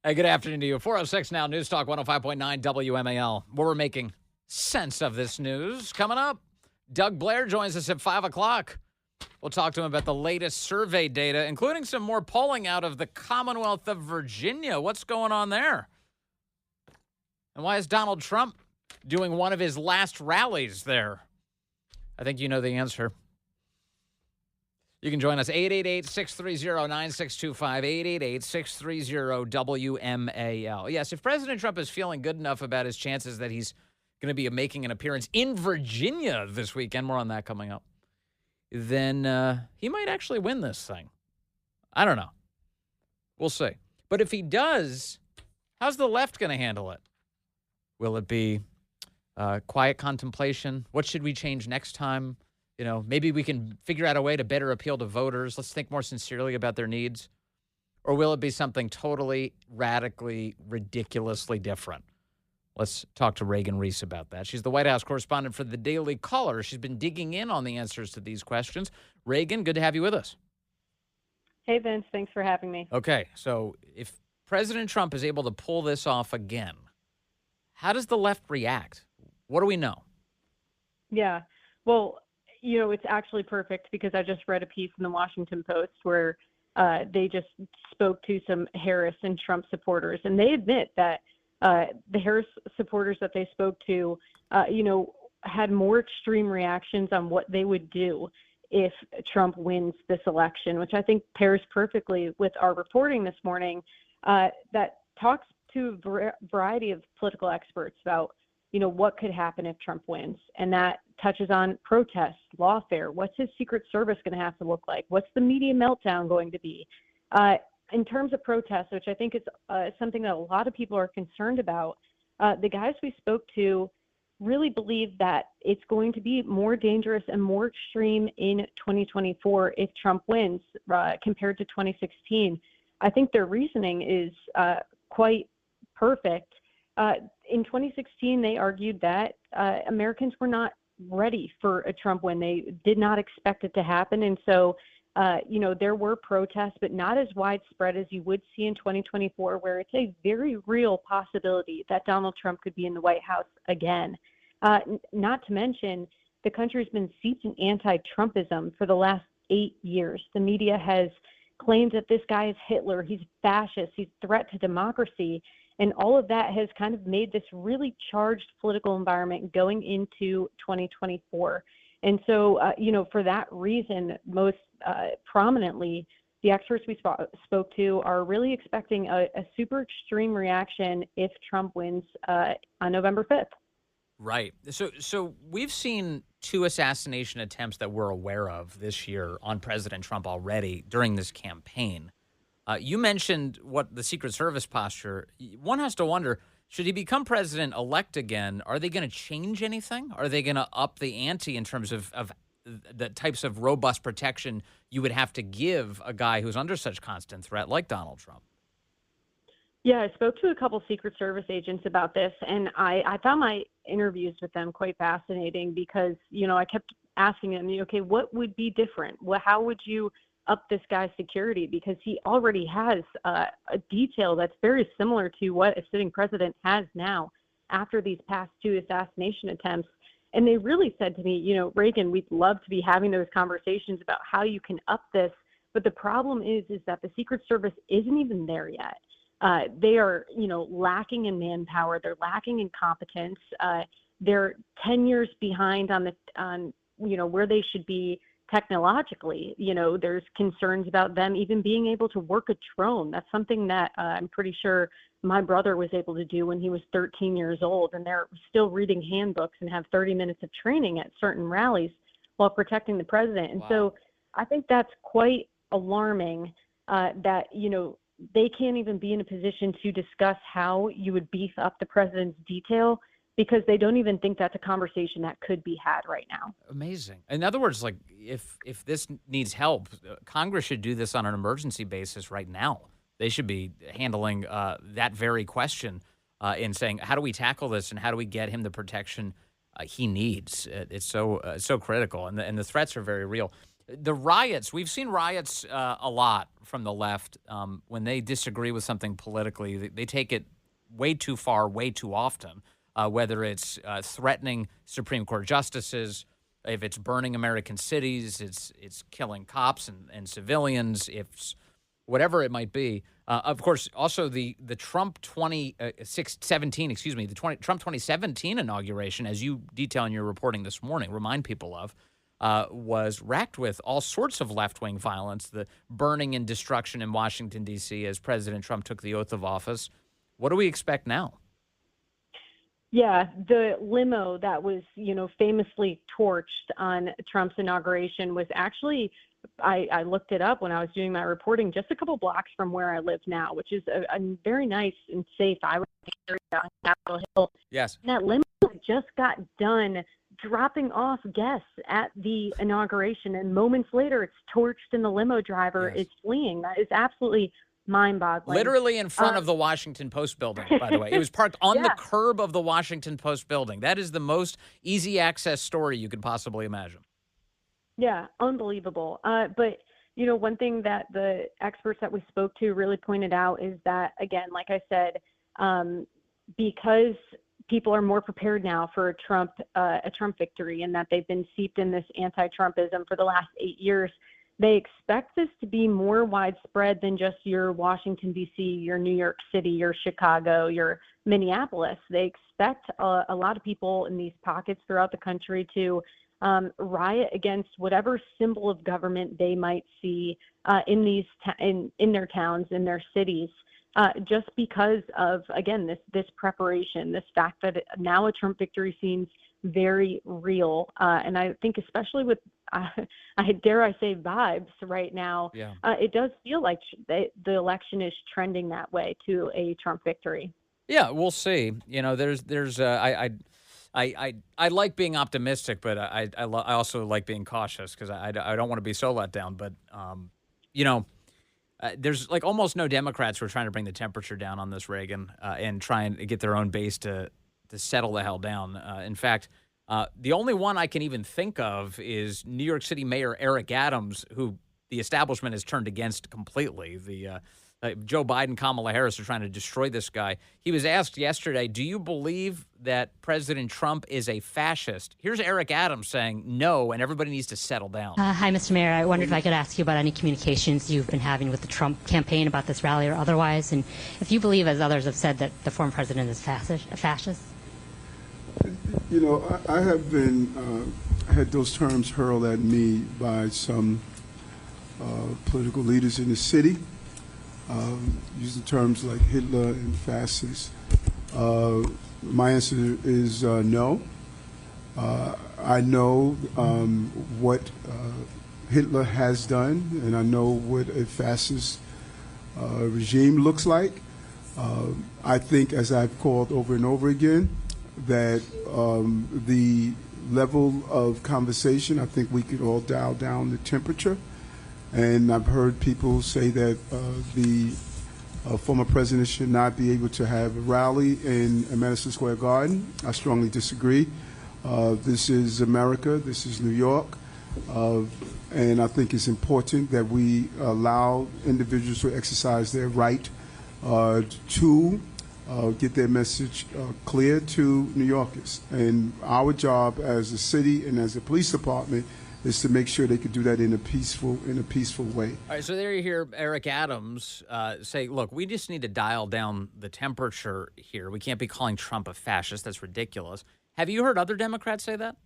Hey, good afternoon to you. 406 now, News Talk 105.9 WMAL. We're making sense of this news. Coming up, Doug Blair joins us at 5 o'clock. We'll talk to him about the latest survey data, including some more polling out of the Commonwealth of Virginia. What's going on there? And why is Donald Trump doing one of his last rallies there? I think you know the answer. You can join us, 888-630-9625, 888-630-WMAL. Yes, if President Trump is feeling good enough about his chances that he's going to be making an appearance in Virginia this weekend, more on that coming up, then he might actually win this thing. I don't know. We'll see. But if he does, how's the left going to handle it? Will it be quiet contemplation? What should we change next time? You know, maybe we can figure out a way to better appeal to voters. Let's think more sincerely about their needs. Or will it be something totally, radically, ridiculously different? Let's talk to Reagan Reese about that. She's the White House correspondent for the Daily Caller. She's been digging in on the answers to these questions. Reagan, good to have you with us. Hey, Vince. Thanks for having me. Okay, so if President Trump is able to pull this off again, how does the left react? What do we know? Yeah, well, it's actually perfect because I just read a piece in the Washington Post where they just spoke to some Harris and Trump supporters, and they admit that the Harris supporters that they spoke to, had more extreme reactions on what they would do if Trump wins this election, which I think pairs perfectly with our reporting this morning that talks to a variety of political experts about what could happen if Trump wins. And that touches on protests, lawfare. What's his Secret Service going to have to look like? What's the media meltdown going to be? In terms of protests, which I think is something that a lot of people are concerned about, the guys we spoke to really believe that it's going to be more dangerous and more extreme in 2024 if Trump wins compared to 2016. I think their reasoning is quite perfect. In 2016, they argued that Americans were not ready for a Trump win. They did not expect it to happen. And so, there were protests, but not as widespread as you would see in 2024, where it's a very real possibility that Donald Trump could be in the White House again. Not to mention, the country's been steeped in anti-Trumpism for the last 8 years. The media has claimed that this guy is Hitler, he's fascist, he's a threat to democracy. And all of that has kind of made this really charged political environment going into 2024. And so, for that reason, most prominently, the experts we spoke to are really expecting a super extreme reaction if Trump wins on November 5th. Right. So we've seen 2 assassination attempts that we're aware of this year on President Trump already during this campaign. You mentioned what the Secret Service posture. One has to wonder, should he become president-elect again, are they going to change anything? Are they going to up the ante in terms of the types of robust protection you would have to give a guy who's under such constant threat like Donald Trump? Yeah, I spoke to a couple Secret Service agents about this, and I found my interviews with them quite fascinating because, I kept asking them, okay, what would be different? How would you up this guy's security? Because he already has a detail that's very similar to what a sitting president has now after these past 2 assassination attempts. And they really said to me, Reagan, we'd love to be having those conversations about how you can up this. But the problem is that the Secret Service isn't even there yet. They are, lacking in manpower. They're lacking in competence. They're 10 years behind on where they should be technologically. There's concerns about them even being able to work a drone. That's something that I'm pretty sure my brother was able to do when he was 13 years old, and they're still reading handbooks and have 30 minutes of training at certain rallies while protecting the president. And so I think that's quite alarming that, they can't even be in a position to discuss how you would beef up the president's detail because they don't even think that's a conversation that could be had right now. Amazing. In other words, like if this needs help, Congress should do this on an emergency basis right now. They should be handling that very question in saying, how do we tackle this and how do we get him the protection he needs? It's so critical, and the threats are very real. The riots, we've seen riots a lot from the left. When they disagree with something politically, they take it way too far, way too often, whether it's threatening Supreme Court justices, if it's burning American cities, it's killing cops and civilians, if whatever it might be. Of course, also the Trump 2017 inauguration, as you detail in your reporting this morning, remind people of, was racked with all sorts of left-wing violence, the burning and destruction in Washington, D.C. as President Trump took the oath of office. What do we expect now? Yeah, the limo that was, famously torched on Trump's inauguration was actually, I looked it up when I was doing my reporting, just a couple blocks from where I live now, which is a very nice and safe area on Capitol Hill. Yes. And that limo just got done dropping off guests at the inauguration, and moments later it's torched and the limo driver is fleeing. That is absolutely mind-boggling. Literally in front of the Washington Post building, by the way. It was parked on the curb of the Washington Post building. That is the most easy access story you could possibly imagine. Yeah, unbelievable. But, one thing that the experts that we spoke to really pointed out is that, again, like I said, because people are more prepared now for a Trump victory, and that they've been seeped in this anti-Trumpism for the last 8 years, they expect this to be more widespread than just your Washington, D.C., your New York City, your Chicago, your Minneapolis. They expect a lot of people in these pockets throughout the country to riot against whatever symbol of government they might see in their towns, in their cities, just because of, again, this preparation, this fact that now a Trump victory seems very real. And I think especially with, dare I say, vibes right now, it does feel like the election is trending that way to a Trump victory. Yeah, we'll see. I like being optimistic, but I also like being cautious because I don't want to be so let down. But, there's like almost no Democrats who are trying to bring the temperature down on this, Reagan, and try and get their own base to settle the hell down. In fact, the only one I can even think of is New York City Mayor Eric Adams, who the establishment has turned against completely. Joe Biden, Kamala Harris are trying to destroy this guy. He was asked yesterday, do you believe that President Trump is a fascist? Here's Eric Adams saying no, and everybody needs to settle down. Hi, Mr. Mayor. I wondered if I could ask you about any communications you've been having with the Trump campaign about this rally or otherwise, and if you believe, as others have said, that the former president is a fascist. I have been had those terms hurled at me by some political leaders in the city, using terms like Hitler and Fascist. My answer is no. I know what Hitler has done, and I know what a fascist regime looks like. I think, as I've called over and over again, that the level of conversation, I think we could all dial down the temperature. And I've heard people say that the former president should not be able to have a rally in Madison Square Garden. I strongly disagree. This is America. This is New York. And I think it's important that we allow individuals to exercise their right to get their message clear to New Yorkers. And our job as a city and as a police department is to make sure they could do that in a peaceful way. All right, so there you hear Eric Adams say, look, we just need to dial down the temperature here. We can't be calling Trump a fascist. That's ridiculous. Have you heard other Democrats say that?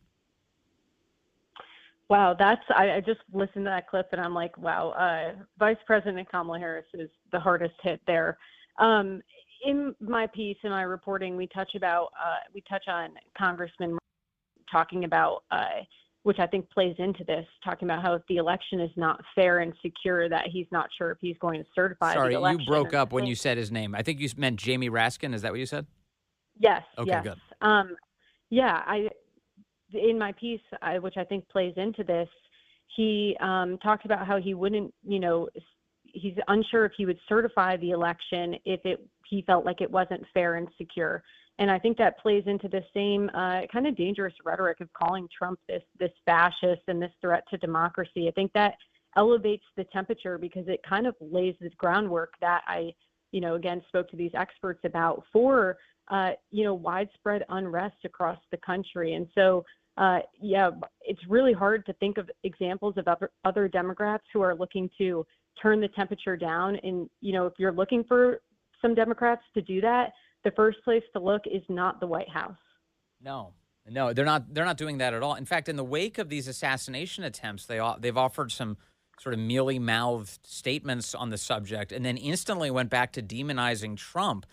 Wow, I just listened to that clip and I'm like, wow, Vice President Kamala Harris is the hardest hit there. In my piece, in my reporting, we touch on Congressman talking about, which I think plays into this, talking about how if the election is not fair and secure, that he's not sure if he's going to certify the election. Sorry, you broke up when you said his name. I think you meant Jamie Raskin. Is that what you said? Yes. Okay, yes. Good. In my piece, which I think plays into this, he talked about how he wouldn't, he's unsure if he would certify the election if he felt like it wasn't fair and secure. And I think that plays into the same kind of dangerous rhetoric of calling Trump this fascist and this threat to democracy. I think that elevates the temperature because it kind of lays the groundwork that I, again, spoke to these experts about for, widespread unrest across the country. And so, it's really hard to think of examples of other Democrats who are looking to turn the temperature down. And, if you're looking for some Democrats to do that, the first place to look is not the White House. No, they're not. They're not doing that at all. In fact, in the wake of these assassination attempts, they've offered some sort of mealy-mouthed statements on the subject, and then instantly went back to demonizing Trump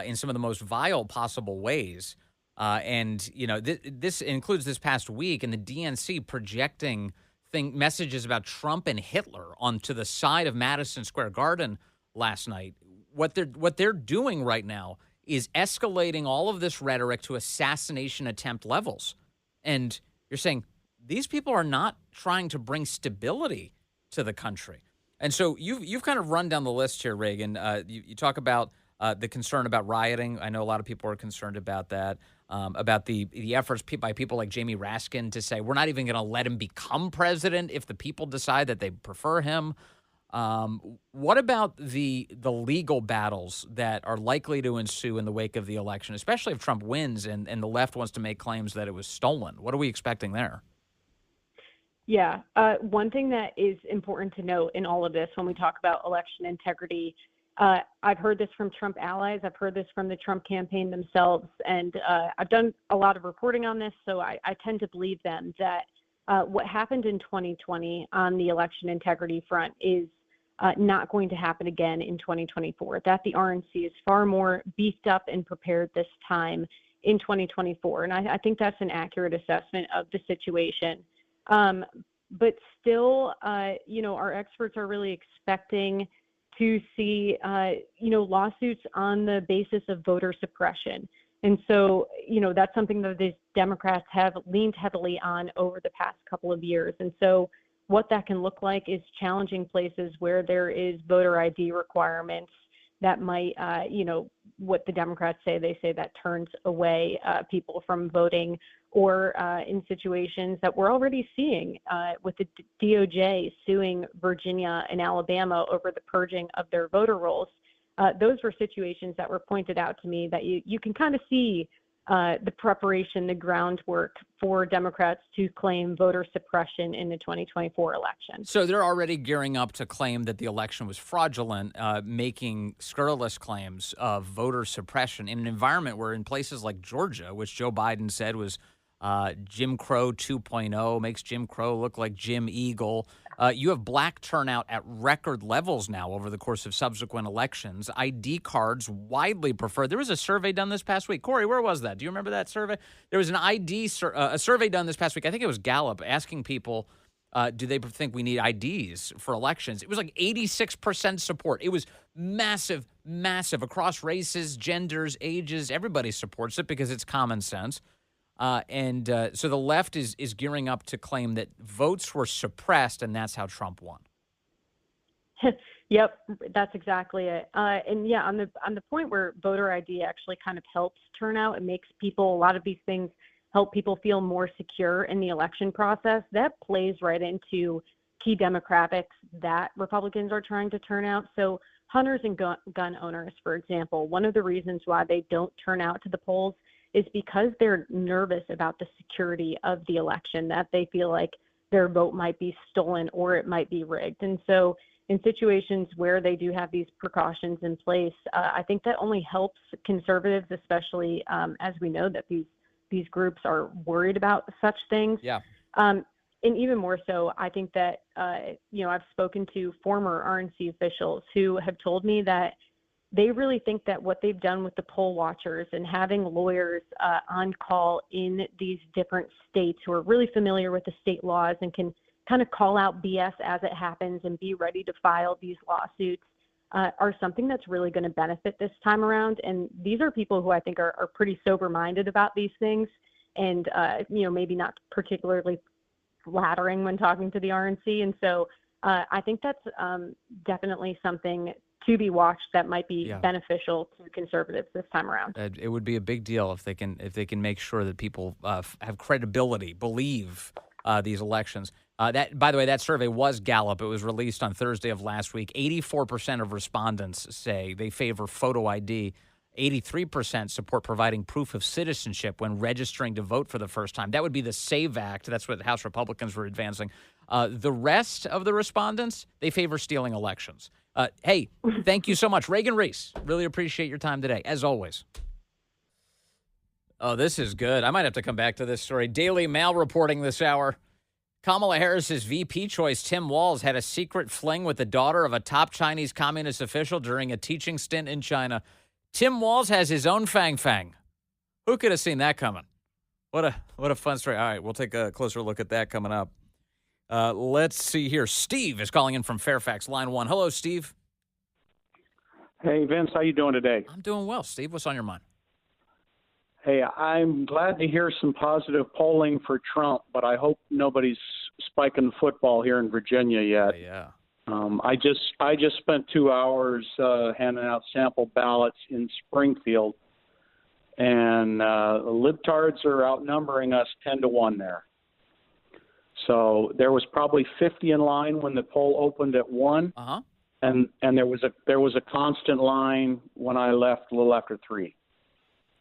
in some of the most vile possible ways. This includes this past week, and the DNC projecting messages about Trump and Hitler onto the side of Madison Square Garden last night. What they're doing right now is escalating all of this rhetoric to assassination attempt levels. And you're saying these people are not trying to bring stability to the country. And so you've kind of run down the list here, Reagan. You talk about the concern about rioting. I know a lot of people are concerned about that, about the efforts by people like Jamie Raskin to say we're not even going to let him become president if the people decide that they prefer him. What about the legal battles that are likely to ensue in the wake of the election, especially if Trump wins and the left wants to make claims that it was stolen? What are we expecting there? Yeah. One thing that is important to note in all of this when we talk about election integrity, I've heard this from Trump allies. I've heard this from the Trump campaign themselves. And I've done a lot of reporting on this, so I tend to believe them that what happened in 2020 on the election integrity front is not going to happen again in 2024, that the RNC is far more beefed up and prepared this time in 2024. And I think that's an accurate assessment of the situation. But still, our experts are really expecting to see, lawsuits on the basis of voter suppression. And so, that's something that the Democrats have leaned heavily on over the past couple of years. And so what that can look like is challenging places where there is voter ID requirements that might, what the Democrats say, they say that turns away people from voting, or in situations that we're already seeing with the DOJ suing Virginia and Alabama over the purging of their voter rolls. Those were situations that were pointed out to me that you can kind of see the preparation, the groundwork for Democrats to claim voter suppression in the 2024 election. So they're already gearing up to claim that the election was fraudulent, making scurrilous claims of voter suppression in an environment where in places like Georgia, which Joe Biden said was Jim Crow 2.0, makes Jim Crow look like Jim Eagle. You have black turnout at record levels now over the course of subsequent elections. ID cards widely preferred. There was a survey done this past week. Corey, where was that? Do you remember that survey? There was an a survey done this past week. I think it was Gallup asking people, do they think we need IDs for elections? It was like 86% support. It was massive, massive across races, genders, ages. Everybody supports it because it's common sense. So the left is gearing up to claim that votes were suppressed, and that's how Trump won. Yep, that's exactly it. And yeah, on the point where voter ID actually kind of helps turnout, it makes people, a lot of these things help people feel more secure in the election process. That plays right into key demographics that Republicans are trying to turn out. So hunters and gun owners, for example, one of the reasons why they don't turn out to the polls is because they're nervous about the security of the election, that they feel like their vote might be stolen or it might be rigged. And so in situations where they do have these precautions in place, I think that only helps conservatives, especially as we know that these groups are worried about such things. Yeah. And even more so, I think that, I've spoken to former RNC officials who have told me that they really think that what they've done with the poll watchers and having lawyers on call in these different states who are really familiar with the state laws and can kind of call out BS as it happens and be ready to file these lawsuits are something that's really going to benefit this time around. And these are people who I think are pretty sober-minded about these things and, maybe not particularly flattering when talking to the RNC. And so I think that's definitely something to be watched that might be Yeah. beneficial to conservatives this time around. It would be a big deal if they can make sure that people have credibility, believe these elections. That, by the way, that survey was Gallup. It was released on Thursday of last week. 84% of respondents say they favor photo ID. 83% support providing proof of citizenship when registering to vote for the first time. That would be the SAVE Act. That's what House Republicans were advancing. The rest of the respondents, they favor stealing elections. Hey, thank you so much. Reagan Reese, really appreciate your time today, as always. Oh, this is good. I might have to come back to this story. Daily Mail reporting this hour. Kamala Harris's VP choice, Tim Walz, had a secret fling with the daughter of a top Chinese communist official during a teaching stint in China. Tim Walz has his own fang. Who could have seen that coming? What a fun story. All right, we'll take a closer look at that coming up. Let's see here. Steve is calling in from Fairfax, line 1. Hello, Steve. Hey, Vince, how you doing today? I'm doing well, Steve. What's on your mind? Hey, I'm glad to hear some positive polling for Trump, but I hope nobody's spiking the football here in Virginia yet. Yeah. I just spent 2 hours handing out sample ballots in Springfield, and the libtards are outnumbering us 10-1 there. So there was probably 50 in line when the poll opened at 1, and there was a constant line when I left a little after 3.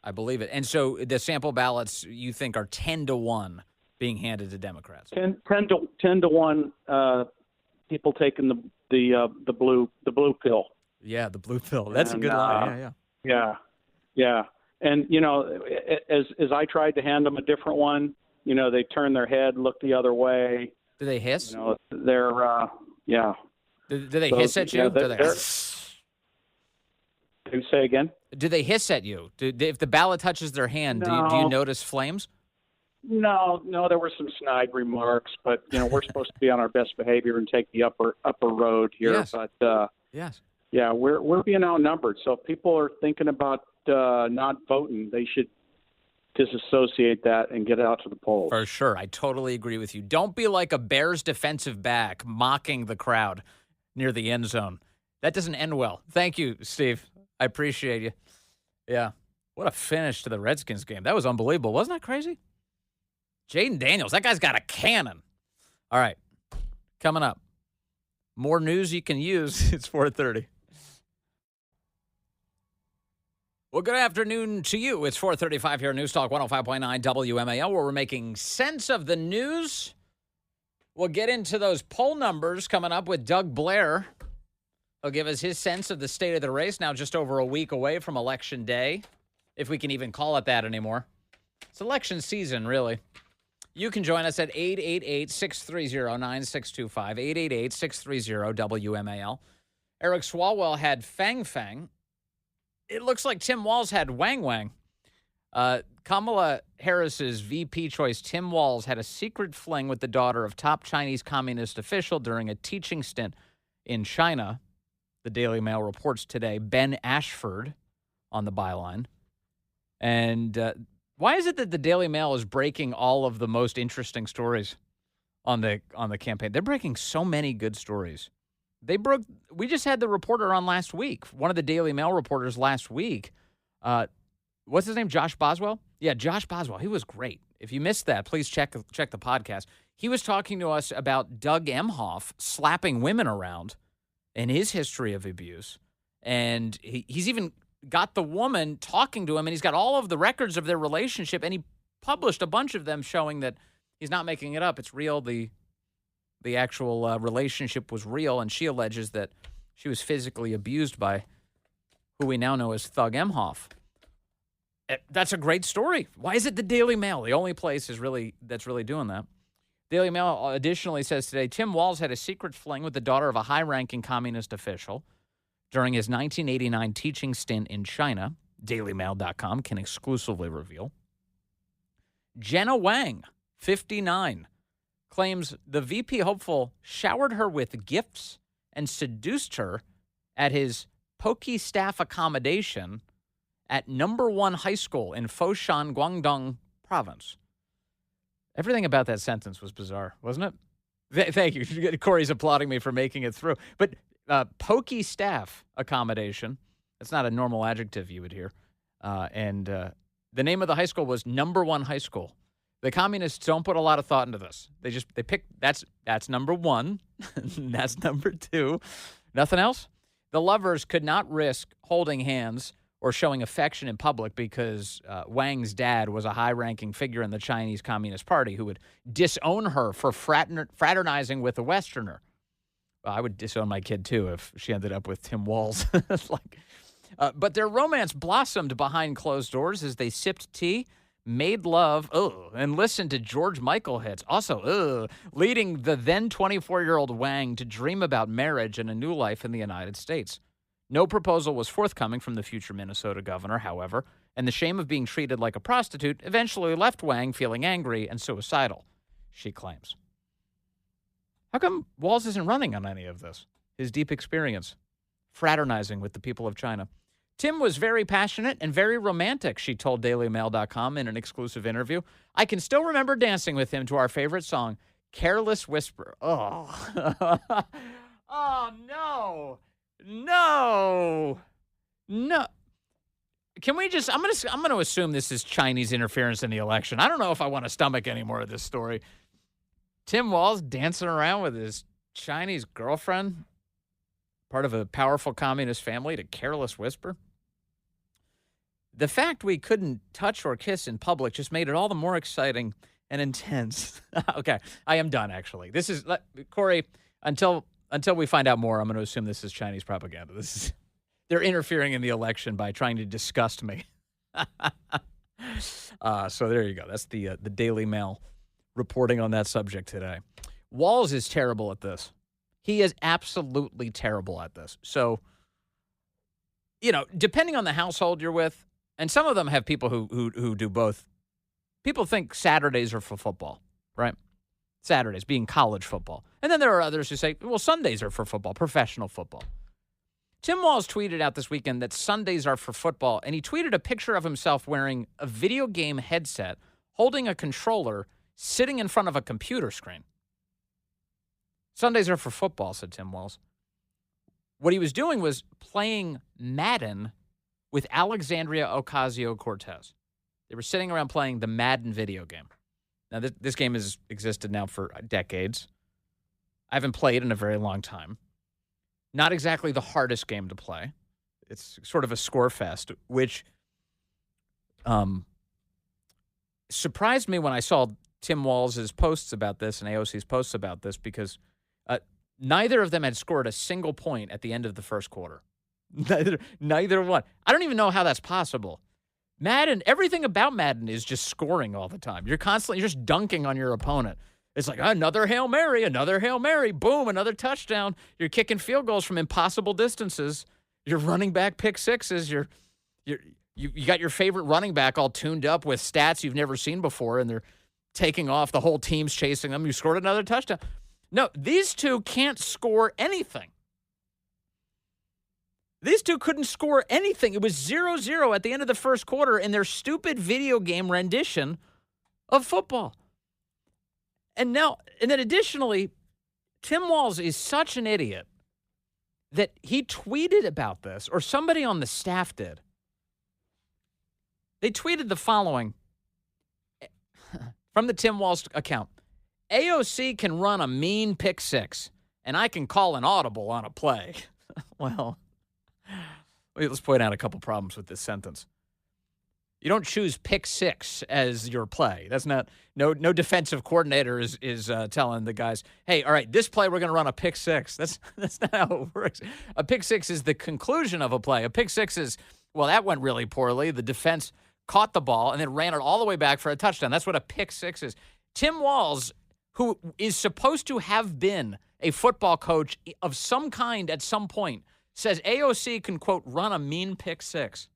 I believe it. And so the sample ballots you think are 10-1 being handed to Democrats? 10 to 1. People taking the blue pill. Yeah, the blue pill. That's a good line. Yeah. And as I tried to hand them a different one, they turn their head, look the other way. Do they hiss? They're yeah. Do they hiss at you? Yeah, Do they say again? Do they hiss at you? If the ballot touches their hand, do you notice flames? No, there were some snide remarks, but we're supposed to be on our best behavior and take the upper road here. Yes. But Yes. yeah, we're being outnumbered. So if people are thinking about not voting, they should disassociate that and get out to the polls. For sure. I totally agree with you. Don't be like a Bears defensive back mocking the crowd near the end zone. That doesn't end well. Thank you, Steve. I appreciate you. Yeah. What a finish to the Redskins game. That was unbelievable. Wasn't that crazy? Jaden Daniels, that guy's got a cannon. All right. Coming up. More news you can use. It's 4:30. Well, good afternoon to you. It's 4:35 here at News Talk 105.9 WMAL, where we're making sense of the news. We'll get into those poll numbers coming up with Doug Blair. He'll give us his sense of the state of the race, now just over a week away from Election Day, if we can even call it that anymore. It's election season, really. You can join us at 888-630-9625, 888-630-WMAL. Eric Swalwell had Fang. It looks like Tim Walz had Wang. Kamala Harris's VP choice, Tim Walz, had a secret fling with the daughter of top Chinese communist official during a teaching stint in China. The Daily Mail reports today. Ben Ashford on the byline. And why is it that the Daily Mail is breaking all of the most interesting stories on the campaign? They're breaking so many good stories. We just had the reporter on last week, one of the Daily Mail reporters last week. What's his name? Josh Boswell? Yeah, Josh Boswell. He was great. If you missed that, please check the podcast. He was talking to us about Doug Emhoff slapping women around and his history of abuse. And he's even got the woman talking to him, and he's got all of the records of their relationship, and he published a bunch of them showing that he's not making it up. It's real. The actual relationship was real, and she alleges that she was physically abused by who we now know as Thug Emhoff. That's a great story. Why is it the Daily Mail? The only place that's really doing that. Daily Mail additionally says today, Tim Walz had a secret fling with the daughter of a high-ranking communist official during his 1989 teaching stint in China. DailyMail.com can exclusively reveal. Jenna Wang, 59, claims the VP hopeful showered her with gifts and seduced her at his Pokey staff accommodation at number 1 high school in Foshan, Guangdong province. Everything about that sentence was bizarre, wasn't it? Thank you. Corey's applauding me for making it through. But pokey staff accommodation. That's not a normal adjective you would hear. And the name of the high school was Number One High School. The communists don't put a lot of thought into this. They pick that's number one. That's number two. Nothing else. The lovers could not risk holding hands or showing affection in public because Wang's dad was a high-ranking figure in the Chinese Communist Party who would disown her for fraternizing with a Westerner. Well, I would disown my kid, too, if she ended up with Tim Walz. But their romance blossomed behind closed doors as they sipped tea, made love, and listened to George Michael hits, also, leading the then 24-year-old Wang to dream about marriage and a new life in the United States. No proposal was forthcoming from the future Minnesota governor, however, and the shame of being treated like a prostitute eventually left Wang feeling angry and suicidal, she claims. How come Walz isn't running on any of this? His deep experience, fraternizing with the people of China. Tim was very passionate and very romantic, she told DailyMail.com in an exclusive interview. I can still remember dancing with him to our favorite song, Careless Whisper. Oh, oh no. No. Can we just, I'm going to assume this is Chinese interference in the election. I don't know if I want to stomach any more of this story. Tim Walz dancing around with his Chinese girlfriend, part of a powerful communist family, to Careless Whisper. The fact we couldn't touch or kiss in public just made it all the more exciting and intense. Okay, I am done, actually. This is, Corey, until we find out more, I'm going to assume this is Chinese propaganda. They're interfering in the election by trying to disgust me. So there you go. That's the Daily Mail reporting on that subject today. Walz is terrible at this. He is absolutely terrible at this. So, depending on the household you're with, and some of them have people who do both. People think Saturdays are for football, right? Saturdays being college football. And then there are others who say, well, Sundays are for football, professional football. Tim Walz tweeted out this weekend that Sundays are for football, and he tweeted a picture of himself wearing a video game headset, holding a controller, sitting in front of a computer screen. Sundays are for football, said Tim Walz. What he was doing was playing Madden with Alexandria Ocasio-Cortez. They were sitting around playing the Madden video game. Now, this game has existed now for decades. I haven't played in a very long time. Not exactly the hardest game to play. It's sort of a score fest, which surprised me when I saw Tim Walz's posts about this and AOC's posts about this because neither of them had scored a single point at the end of the first quarter. Neither one. I don't even know how that's possible. Madden, everything about Madden is just scoring all the time. You're just dunking on your opponent. It's like another Hail Mary, boom, another touchdown. You're kicking field goals from impossible distances. You're running back pick sixes. You got your favorite running back all tuned up with stats you've never seen before, and they're taking off. The whole team's chasing them. You scored another touchdown. No, these two can't score anything. These two couldn't score anything. It was 0-0 at the end of the first quarter in their stupid video game rendition of football. And then additionally, Tim Walz is such an idiot that he tweeted about this, or somebody on the staff did. They tweeted the following from the Tim Walz account. AOC can run a mean pick six, and I can call an audible on a play. Well, let's point out a couple problems with this sentence. You don't choose pick six as your play. That's not no defensive coordinator is telling the guys, hey, all right, this play we're going to run a pick six. That's not how it works. A pick six is the conclusion of a play. A pick six is, well, that went really poorly. The defense caught the ball and then ran it all the way back for a touchdown. That's what a pick six is. Tim Walz, who is supposed to have been a football coach of some kind at some point, says AOC can, quote, run a mean pick six.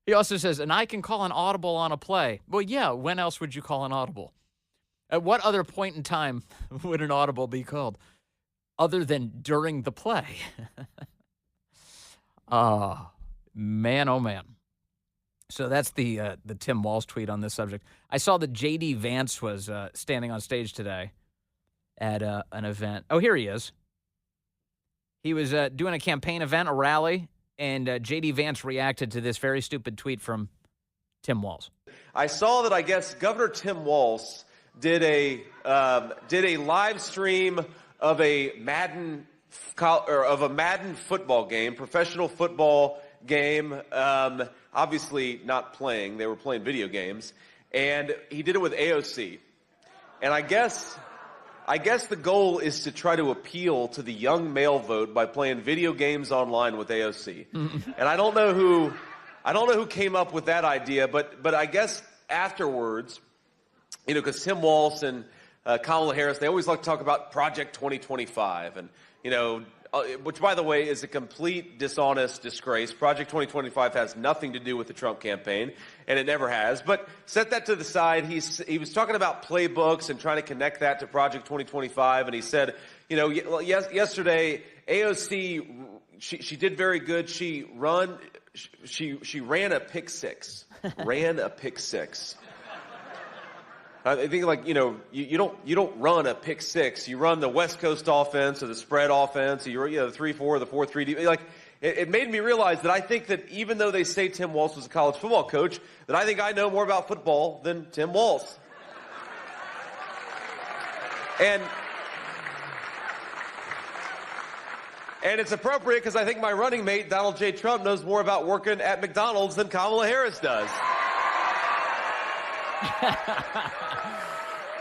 He also says, and I can call an audible on a play. Well, yeah, when else would you call an audible? At what other point in time would an audible be called other than during the play? Man, oh, man. So that's the Tim Walz tweet on this subject. I saw that J.D. Vance was standing on stage today at an event. Oh, here he is. He was doing a campaign event, a rally, and J.D. Vance reacted to this very stupid tweet from Tim Walz. I saw that I guess Governor Tim Walz did a live stream of a Madden football game, professional football game. Obviously not playing; they were playing video games, and he did it with AOC. And I guess the goal is to try to appeal to the young male vote by playing video games online with AOC. And I don't know who came up with that idea, but I guess afterwards, because Tim Walz and Kamala Harris, they always like to talk about Project 2025, and which, by the way, is a complete dishonest disgrace. Project 2025 has nothing to do with the Trump campaign, and it never has. But set that to the side. He was talking about playbooks and trying to connect that to Project 2025, and he said, yesterday AOC, she did very good. She ran a pick six. Ran a pick six. I think you don't run a pick six. You run the West Coast offense or the spread offense. Or the 3-4, the 4-3. It made me realize that I think that even though they say Tim Walz was a college football coach, that I think I know more about football than Tim Walz. And it's appropriate because I think my running mate Donald J. Trump knows more about working at McDonald's than Kamala Harris does.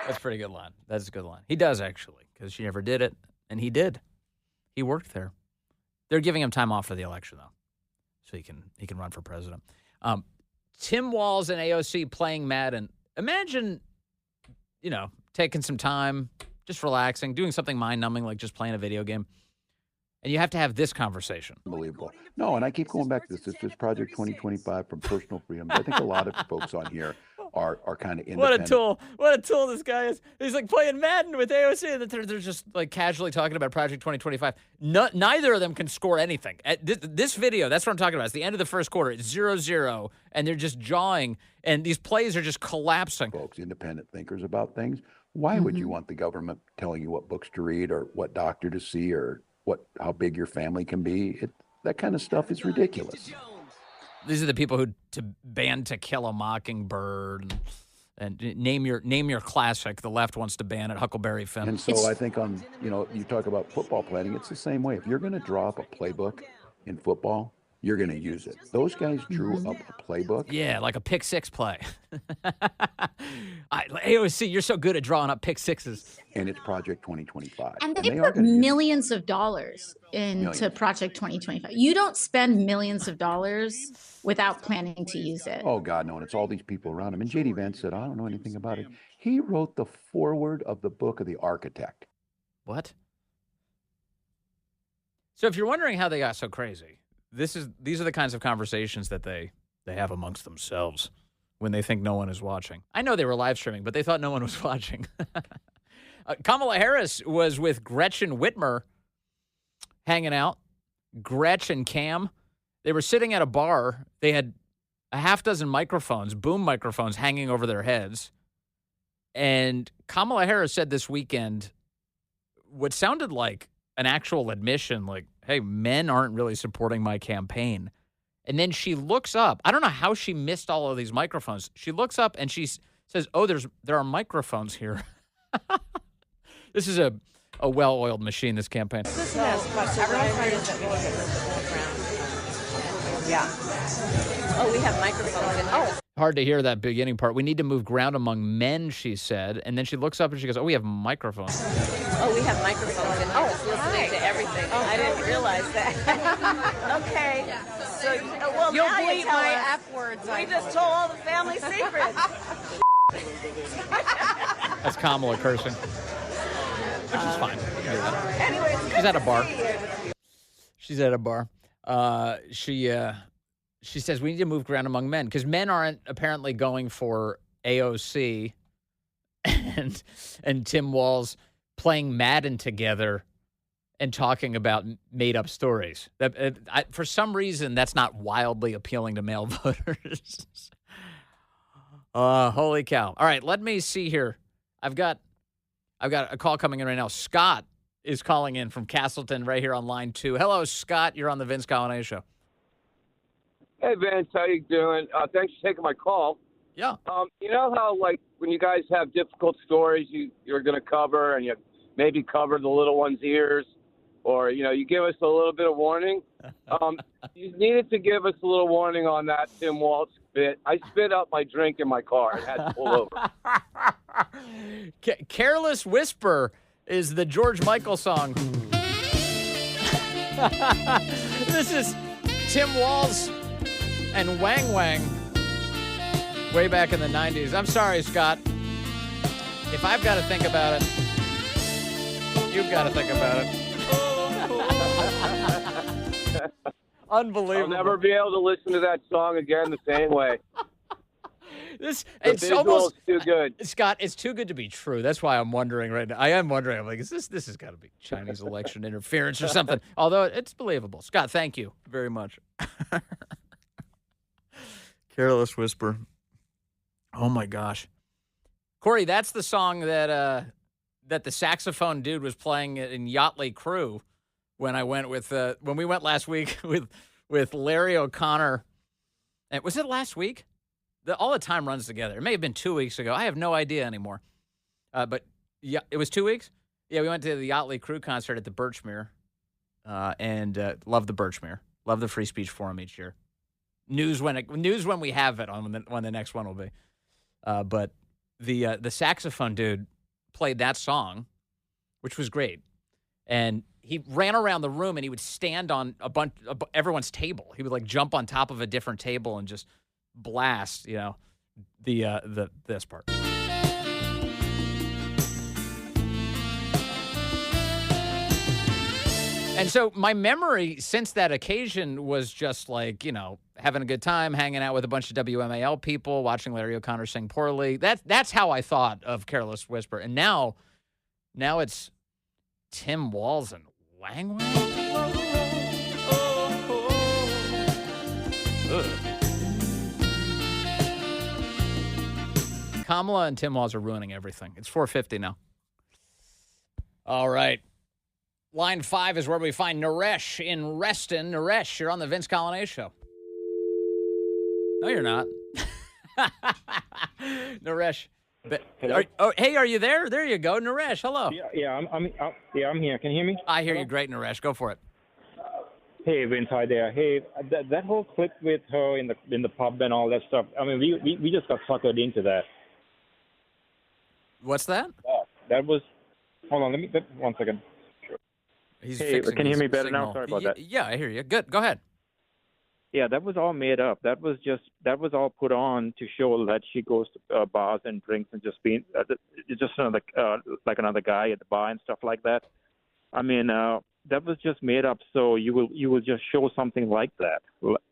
That's a pretty good line. That's a good line. He does, actually, because she never did it, and he did. He worked there. They're giving him time off for the election, though, so he can run for president. Tim Walz and AOC playing Madden. Imagine, taking some time, just relaxing, doing something mind-numbing like just playing a video game, and you have to have this conversation. Unbelievable. No, and I keep going back to this. It's this Project 2025 from Personal Freedom. I think a lot of folks on here are kind of independent. What a tool this guy is. He's like playing Madden with AOC, and they're just like casually talking about Project 2025. Neither of them can score anything. This video, that's what I'm talking about. It's the end of the first quarter. It's 0-0, and they're just jawing, and these plays are just collapsing. Folks, independent thinkers about things. Why would you want the government telling you what books to read or what doctor to see or how big your family can be? That kind of stuff is ridiculous. These are the people who ban To Kill a Mockingbird and name your classic. The left wants to ban it, Huckleberry Finn. And so I think you talk about football planning, it's the same way. If you're going to draw up a playbook in football, you're going to use it. Those guys drew up a playbook. Yeah, like a pick six play. AOC, you're so good at drawing up pick sixes. And it's Project 2025. And they put millions of dollars into Project 2025. You don't spend millions of dollars without planning to use it. Oh, God, no. And it's all these people around him. And J.D. Vance said, I don't know anything about it. He wrote the foreword of the book of The Architect. What? So if you're wondering how they got so crazy, these are the kinds of conversations that they have amongst themselves when they think no one is watching. I know they were live streaming, but they thought no one was watching. Kamala Harris was with Gretchen Whitmer hanging out. Gretchen and Cam, they were sitting at a bar. They had a half dozen microphones, boom microphones, hanging over their heads. And Kamala Harris said this weekend what sounded like an actual admission, like, hey, men aren't really supporting my campaign. And then she looks up. I don't know how she missed all of these microphones. She looks up and she says, oh, there are microphones here. This is a well-oiled machine, this campaign. Yeah. Oh, we have microphones in here. Hard to hear that beginning part. We need to move ground among men, she said. And then she looks up and she goes, oh, we have microphones. Oh, we have microphones in here. Listening to everything. Oh, I didn't realize that. Okay. Yeah. So, well, you'll now bleep you tell my us. F words. We just told all the family secrets. That's Kamala cursing. Which is fine. Anyway, she's at a bar. She's at a bar. She says we need to move ground among men because men aren't apparently going for AOC and Tim Walz playing Madden together and talking about made-up stories. For some reason, that's not wildly appealing to male voters. Holy cow. All right, let me see here. I've got I've got a call coming in right now. Scott is calling in from Castleton right here on line 2. Hello, Scott. You're on the Vince Coglianese Show. Hey, Vince. How you doing? Thanks for taking my call. Yeah. You know how, like, when you guys have difficult stories you're going to cover and you maybe cover the little one's ears or, you give us a little bit of warning? You needed to give us a little warning on that Tim Walz bit. I spit out my drink in my car and had to pull over. Careless Whisper is the George Michael song. This is Tim Walz and Wang Wang way back in the 90s. I'm sorry, Scott. If I've got to think about it, you've got to think about it. Unbelievable. I'll never be able to listen to that song again the same way. It's almost too good. Scott, it's too good to be true. That's why I'm wondering right now. I am wondering. I'm like, this has got to be Chinese election interference or something. Although it's believable. Scott, thank you very much. Careless Whisper. Oh my gosh. Corey, that's the song that the saxophone dude was playing in Yachtly Crew when I went when we went last week with Larry O'Connor. And was it last week? All the time runs together. It may have been 2 weeks ago. I have no idea anymore. But yeah, it was 2 weeks? Yeah, we went to the Yachtly Crew concert at the Birchmere and love the Birchmere. Love the Free Speech Forum each year. News when we have it on when the next one will be. But the saxophone dude played that song, which was great. And he ran around the room and he would stand on everyone's table. He would like jump on top of a different table and just blast, this part. And so my memory since that occasion was just like, having a good time, hanging out with a bunch of WMAL people, watching Larry O'Connor sing poorly. That's how I thought of Careless Whisper. And now it's Tim Walz and Wang Wang. Kamala and Tim Walz are ruining everything. It's 4:50 now. All right. Line 5 is where we find Naresh in Reston. Naresh, you're on the Vince Coglianese Show. No, you're not. Naresh. Hey, are you there? There you go, Naresh. Hello. I'm here. Can you hear me? I hear you great, Naresh. Go for it. Hey, Vince. Hi there. Hey, that whole clip with her in the pub and all that stuff. I mean, we just got suckered into that. What's that? That was. Hold on. 1 second. Hey, can you hear me better now? Sorry about that. Yeah, I hear you. Good. Go ahead. Yeah, that was all made up. That was all put on to show that she goes to bars and drinks and just being just another another guy at the bar and stuff like that. I mean, that was just made up. So you will just show something like that,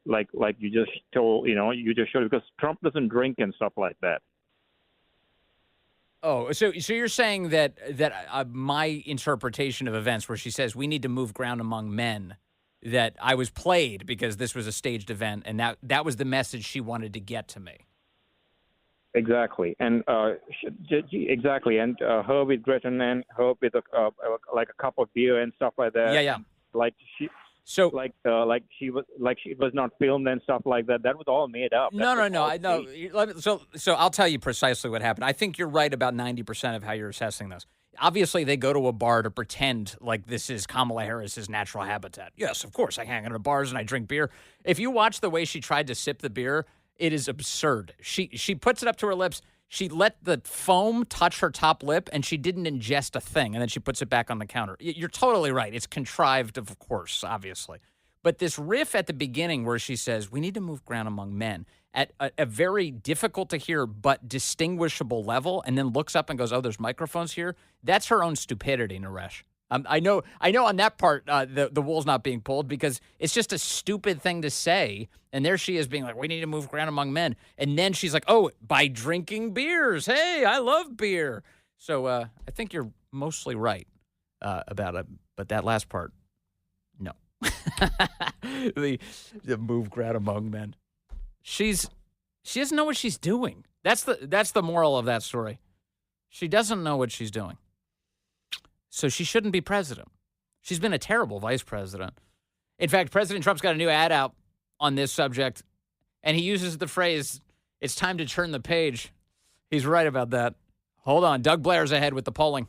like you just told, you just showed, because Trump doesn't drink and stuff like that. Oh, so you're saying that my interpretation of events, where she says we need to move ground among men, that I was played because this was a staged event, and that was the message she wanted to get to me. Exactly, and exactly, and her with Gretchen and her with a cup of beer and stuff like that. Yeah. Like she. So she was not filmed and stuff like that. That was all made up. No. I know. So I'll tell you precisely what happened. I think you're right about 90% of how you're assessing this. Obviously, they go to a bar to pretend like this is Kamala Harris's natural habitat. Yes, of course, I hang out at bars and I drink beer. If you watch the way she tried to sip the beer, it is absurd. She puts it up to her lips. She let the foam touch her top lip, and she didn't ingest a thing, and then she puts it back on the counter. You're totally right. It's contrived, of course, obviously. But this riff at the beginning where she says, we need to move ground among men, at a very difficult-to-hear but distinguishable level, and then looks up and goes, oh, there's microphones here, that's her own stupidity, Naresh. I know on that part the wool's not being pulled, because it's just a stupid thing to say. And there she is being like, we need to move ground among men. And then she's like, oh, by drinking beers. Hey, I love beer. So I think you're mostly right about it. But that last part, no. the move ground among men. She doesn't know what she's doing. That's the moral of that story. She doesn't know what she's doing. So she shouldn't be president. She's been a terrible vice president. In fact, President Trump's got a new ad out on this subject, and he uses the phrase, "It's time to turn the page." He's right about that. Hold on. Doug Blair's ahead with the polling.